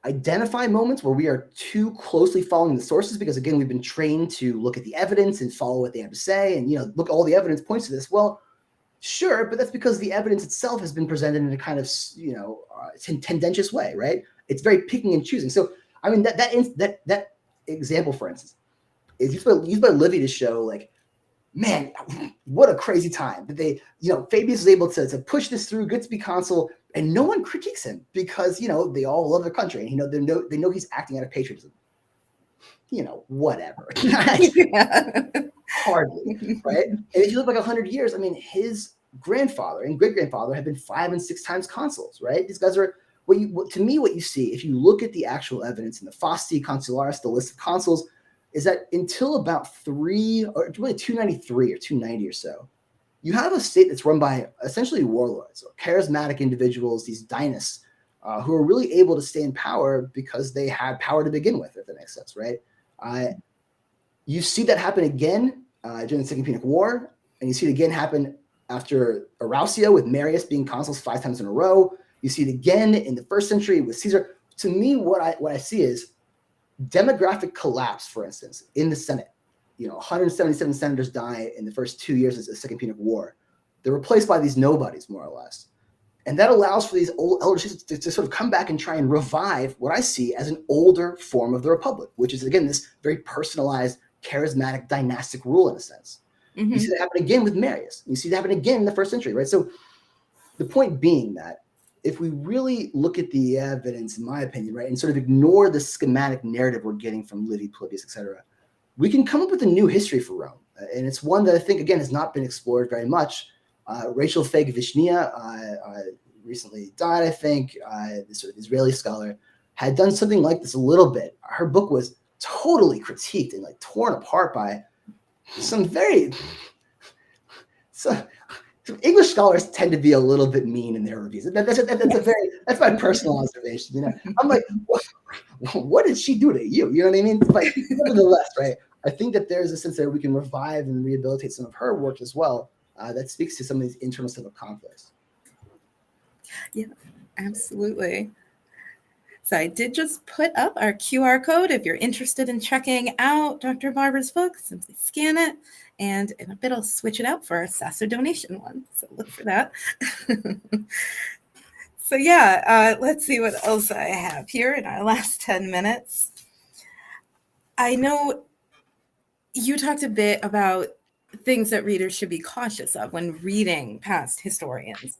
identify moments where we are too closely following the sources because, again, we've been trained to look at the evidence and follow what they have to say and, look, all the evidence points to this. Well, sure, but that's because the evidence itself has been presented in a kind of, tendentious way, right? It's very picking and choosing. So, I mean, that example, for instance, is used by Livy to show, like, man, what a crazy time that they, Fabius was able to push this through, get to be consul, and no one critiques him because, they all love their country and, they know he's acting out of patriotism. Whatever. Hardly, right? And if you look like 100 years, I mean, his grandfather and great-grandfather have been 5 and 6 times consuls, right? These guys are, what you see, if you look at the actual evidence in the Fasti Consularis, the list of consuls, is that until about 293 or 290 or so, you have a state that's run by essentially warlords or charismatic individuals, these dynasts, who are really able to stay in power because they had power to begin with, if that makes sense, right? You see that happen again during the Second Punic War, and you see it again happen after Arausio with Marius being consuls 5 times in a row. You see it again in the first century with Caesar. To me, what I see is demographic collapse, for instance, in the Senate. 177 senators die in the first 2 years of the Second Punic War. They're replaced by these nobodies, more or less. And that allows for these old elder states to sort of come back and try and revive what I see as an older form of the Republic, which is, again, this very personalized, charismatic, dynastic rule in a sense. Mm-hmm. You see that happen again with Marius. You see that happen again in the first century, right? So the point being that if we really look at the evidence, in my opinion, right, and sort of ignore the schematic narrative we're getting from Livy, Polybius, et cetera, we can come up with a new history for Rome. And it's one that I think, again, has not been explored very much. Rachel Feig-Vishnia recently died, I think. This sort of Israeli scholar had done something like this a little bit. Her book was totally critiqued and torn apart by some English scholars tend to be a little bit mean in their reviews. That's my personal observation. I'm like, what did she do to you? You know what I mean? But nevertheless, right? I think that there's a sense that we can revive and rehabilitate some of her work as well. That speaks to some of these internal civil conflicts. Yeah, absolutely. So I did just put up our QR code. If you're interested in checking out Dr. Barber's book, simply scan it, and in a bit I'll switch it out for our SASA donation one. So look for that. So yeah, let's see what else I have here in our last 10 minutes. I know you talked a bit about things that readers should be cautious of when reading past historians.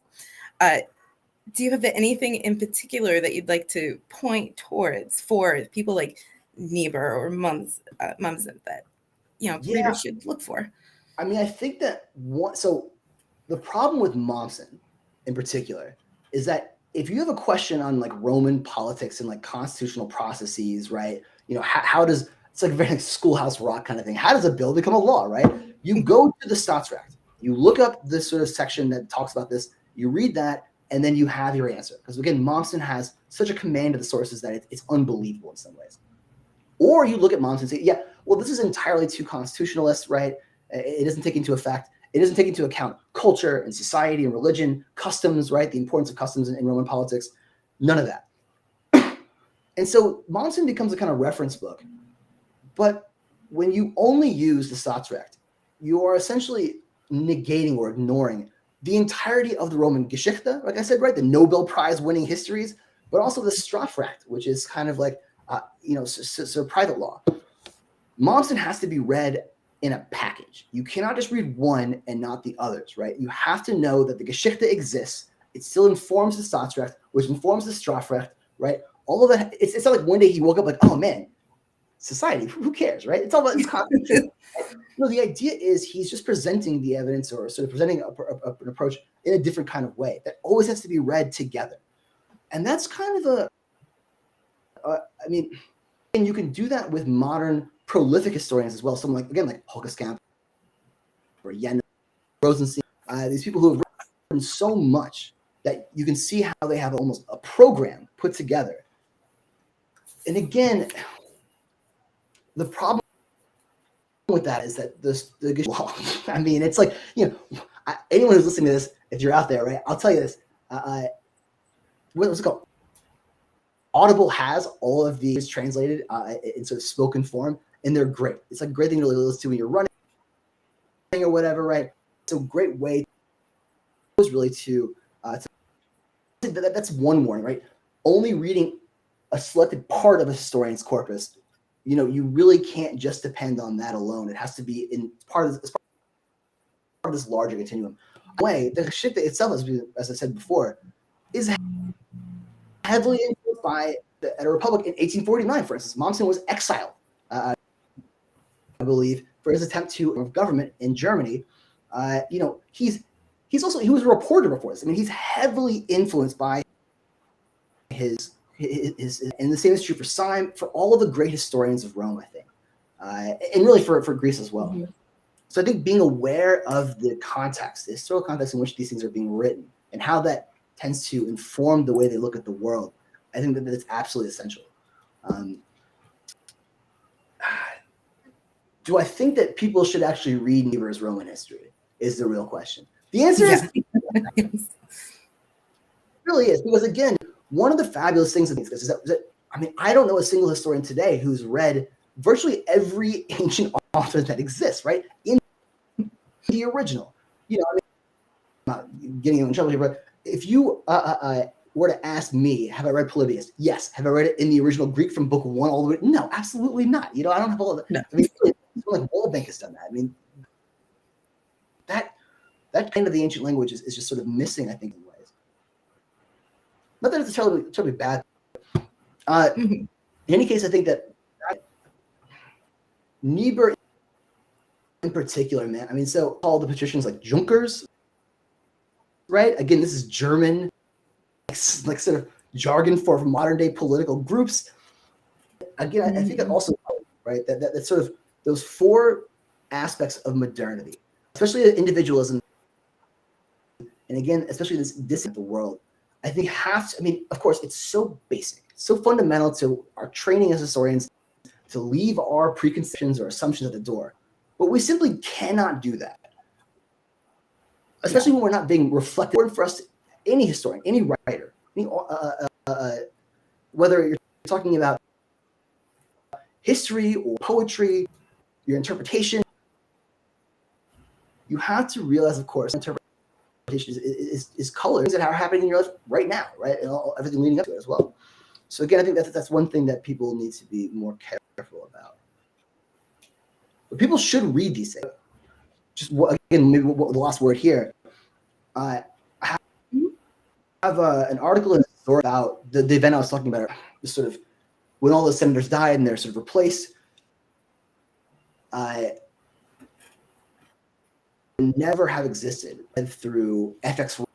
Do you have anything in particular that you'd like to point towards for people like Niebuhr or Mumsen that readers should look for? I mean, I think that so the problem with Mommsen in particular is that if you have a question on like Roman politics and like constitutional processes, right? How does it's like very Schoolhouse Rock kind of thing. How does a bill become a law, right? You go to the Staatsrecht, you look up this sort of section that talks about this, you read that, and then you have your answer. Because again, Mommsen has such a command of the sources that it's unbelievable in some ways. Or you look at Mommsen and say, yeah, well, this is entirely too constitutionalist, right? It doesn't take into account culture and society and religion, customs, right? The importance of customs in Roman politics, none of that. And so Mommsen becomes a kind of reference book. But when you only use the Staatsrecht, you are essentially negating or ignoring the entirety of the Roman Geschichte, like I said, right? The Nobel Prize winning histories, but also the Strafrecht, which is kind of like, so private law. Mommsen has to be read in a package. You cannot just read one and not the others, right? You have to know that the Geschichte exists. It still informs the Staatsrecht, which informs the Strafrecht, right? All of that. It's not like one day he woke up like, oh man, society, who cares, right? It's all about this constitution. No, the idea is he's just presenting the evidence or sort of presenting an approach in a different kind of way that always has to be read together. And that's kind of and you can do that with modern prolific historians as well. Someone like Holkeskamp or Jan Rosenstein, these people who have written so much that you can see how they have almost a program put together. And again, the problem with that is that I mean, it's like, anyone who's listening to this, if you're out there, right, I'll tell you this. What's it called? Audible has all of these translated in sort of spoken form, and they're great. It's like a great thing to listen to when you're running or whatever, right? It's a great way was really that's one warning, right? Only reading a selected part of a historian's corpus, you really can't just depend on that alone. It has to be in part of this larger continuum. Way the Geschichte itself, as I said before, is heavily influenced by the Republic in 1849. For instance, Mommsen was exiled, I believe, for his attempt to of government in Germany. He was a reporter before this. I mean, he's heavily influenced by his and the same is true for Syme, for all of the great historians of Rome, I think, and really for Greece as well. Mm-hmm. So I think being aware of the context, the historical context in which these things are being written, and how that tends to inform the way they look at the world, I think that it's absolutely essential. Do I think that people should actually read Niebuhr's Roman history is the real question. The answer is it really is, because again, one of the fabulous things of these is that I don't know a single historian today who's read virtually every ancient author that exists, right? In the original. I'm not getting in trouble here, but if you were to ask me, have I read Polybius? Yes. Have I read it in the original Greek from book 1 all the way? No, absolutely not. I don't have all of that. No. I mean, like Wallbank has done that. I mean, that kind of the ancient language is just sort of missing, I think, in ways. Not that it's totally bad. In any case, I think that Niebuhr in particular, man, I mean, so all the patricians like Junkers, right? Again, this is German, like sort of jargon for modern day political groups. Again, I think that also, right, that sort of those four aspects of modernity, especially individualism, and again, especially this of the world, I think of course, it's so basic, so fundamental to our training as historians to leave our preconceptions or assumptions at the door. But we simply cannot do that, especially when we're not being reflected. For us, any historian, any writer, whether you're talking about history or poetry, your interpretation, you have to realize, of course, interpretation is colors that are happening in your life right now, right? And everything leading up to it as well. So again, I think that's one thing that people need to be more careful about. But people should read these things. Just again, maybe the last word here. I have an article in the story about the event I was talking about, sort of when all the senators died and they're sort of replaced. Never have existed through FX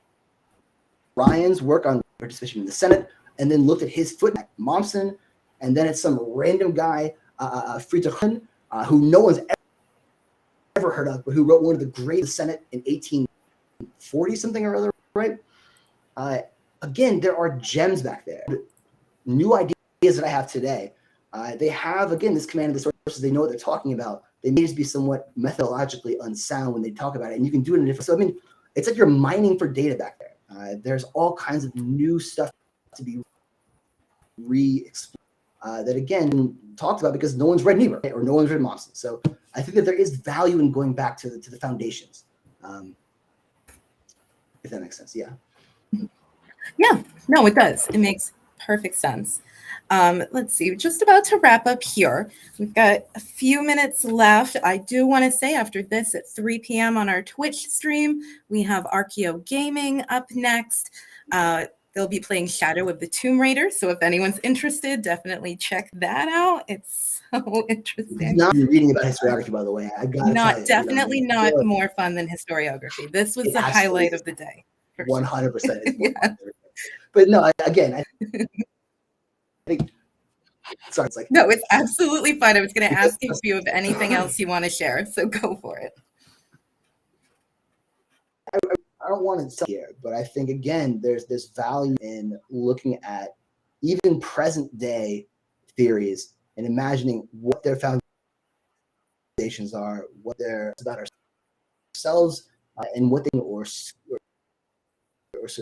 Ryan's work on participation in the Senate, and then looked at his footnote, Momsen, and then it's some random guy, Friedrich, who no one's ever heard of, but who wrote one of the greatest Senate in 1840 something or other, right? Again, there are gems back there. New ideas that I have today. They have, again, this command of the sources. They know what they're talking about. They may just be somewhat methodologically unsound when they talk about it, and you can do it in a different. So, I mean, it's like you're mining for data back there. There's all kinds of new stuff to be re-explored that, again, talked about because no one's read Niebuhr, right? Or no one's read Momsen. So I think that there is value in going back to the foundations, if that makes sense. Yeah. Yeah, no, it does. It makes perfect sense. Let's see, we're just about to wrap up here. We've got a few minutes left. I do want to say after this at 3 p.m. on our Twitch stream, we have Archeo Gaming up next. They'll be playing Shadow of the Tomb Raider. So if anyone's interested, definitely check that out. It's so interesting. Not reading about historiography, by the way. I gotta tell you, definitely not more fun than historiography. This was the highlight of the day. 100%. Yeah. But no, again, I think. Sorry, it's like no, it's absolutely fine. I was going to ask if you have anything else you want to share, so go for it. I don't want to tell here, but I think again, there's this value in looking at even present day theories and imagining what their foundations are, what they're about ourselves, and what they or sort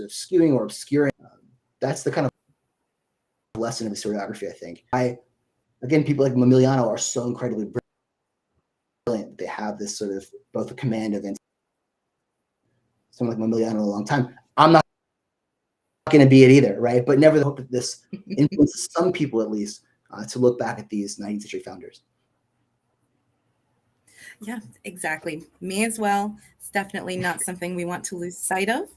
of skewing or obscuring. That's the kind of lesson of historiography, I think. Again, people like Mamiliano are so incredibly brilliant. They have this sort of both a command of someone like Mamiliano a long time. I'm not going to be it either, right? But never hope that this influences some people at least to look back at these 19th century founders. Yeah, exactly. Me as well. It's definitely not something we want to lose sight of.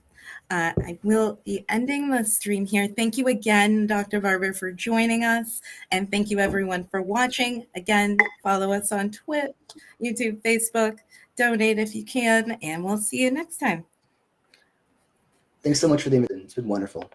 I will be ending the stream here. Thank you again, Dr. Barber, for joining us. And thank you, everyone, for watching. Again, follow us on Twitch, YouTube, Facebook. Donate if you can. And we'll see you next time. Thanks so much for the invitation. It's been wonderful.